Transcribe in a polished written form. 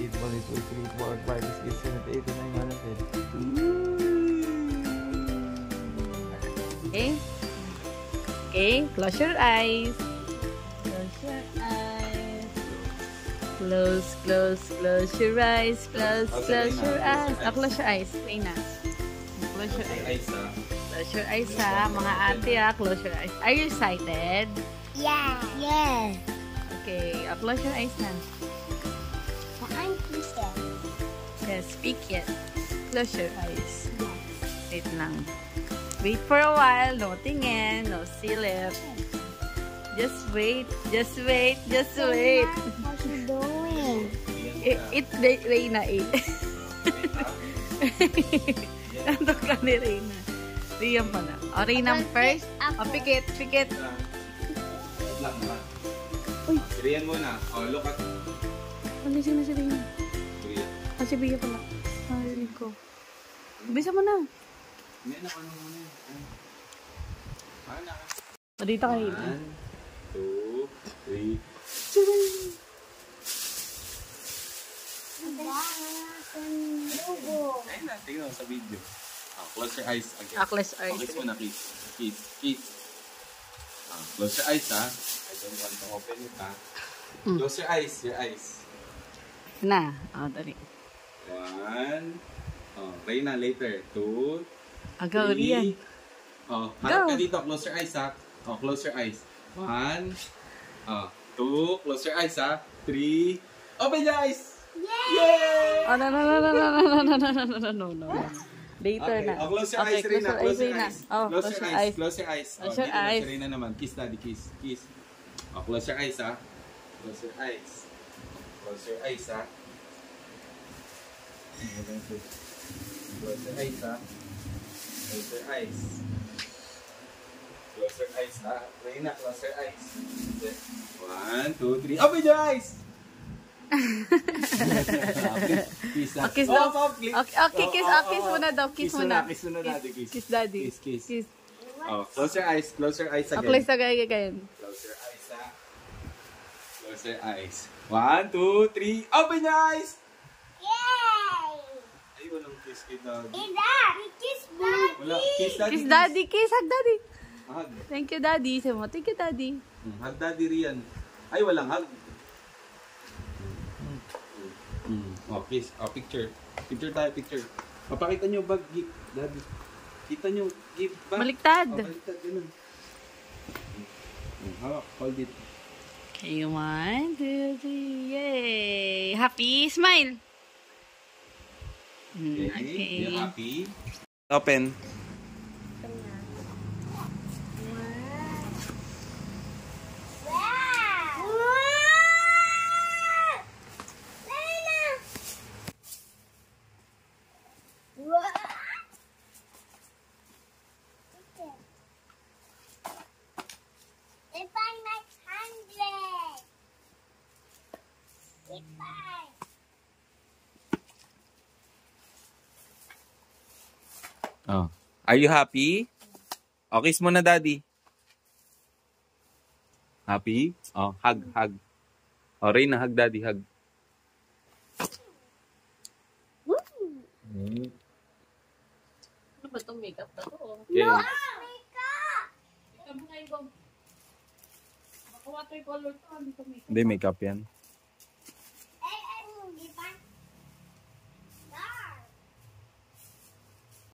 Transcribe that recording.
8, 1, 2, 3, 4, 5, 6, 7, 8, 9, 10. Okay? Okay, close your eyes. Close your eyes. Close your eyes. Close your eyes. Oh, close your eyes. Reina. Close your eyes. Close your eyes, ha. Mga ate, ha. Close your eyes. Are you excited? Yeah. Yeah. Okay, close your eyes na. The auntie said. Yes, speak yet. Close your eyes. Wait lang. Wait for a while. No tingin. No silip. Just wait. Just wait. Just wait. What's she doing? Reina, eat. Nandun ka ni Reina. Riyan pa na. O, Reina first. O, pikit. Wait lang ba? Uy. Siriyan muna. Oh, look at... Palising na si Reina. Siriyan. O, si Bia pala. Narinig ko. Bisa mo na. May anak ano muna yun. Anak. O, dito ka, Reina. 1, 2, 3. Ayun na, tingnan mo sa video. Close your eyes again. Close your eyes. Kiss muna, kiss. Kiss. Close your eyes, ha. I don't want to open it, ha. Close your eyes. Na. O, dali. 1. Reina, later. 2. Agaw, Rian. Harap ka dito. Close your eyes, ha. Close your eyes. 1. 2. Close your eyes, ha. 3. Open your eyes! Yay! Oh, no. Later Okay. na. Close your eyes, Reina. Close your eyes. Oh, Close your eyes. Close your eyes. Close your Dito na eyes. si Reina naman. Kiss, daddy. Kiss. Close your eyes, ha. Close your eyes. Close your eyes, ha. Close your eyes, ha. Close your eyes. Close your eyes, ha. Reina, close your eyes. 1, 2, 3. Open your eyes! Kiss, ha. Kiss daw. Please. Okay, kiss muna daw. Kiss muna. Kiss muna, daddy. Kiss daddy. Kiss. Close your eyes. Close your eyes again. Close na kayo. Close your eyes, ha. Close your eyes. 1, 2, 3. Open your eyes! Yay! Ay, walang kiss kay daddy. Kiss daddy. Wala. Kiss daddy. Kiss daddy. Kiss. Hug daddy. Hug. Thank you, daddy. Sabi mo, thank you, daddy. Hug daddy Rian. Ay, walang hug. Kiss. Picture. Picture tayo, picture. Papakita nyo bag, daddy. Kita nyo, give back. Baliktad. Baliktad, ganun. Hawak, hold it. Okay, 1, 2, 3. Yay! Happy smile. Okay. You happy? Open. Goodbye. Oh. Are you happy? Oh, kiss mo na, Daddy. Happy? Oh, hug, hug. Oh, Reyna, hug, Daddy, hug. Mm. Ano ba itong makeup na to? Okay. Makeup. Makeup nga yung bang. Baka watercolor to. Hindi to makeup. Hindi, makeup yan.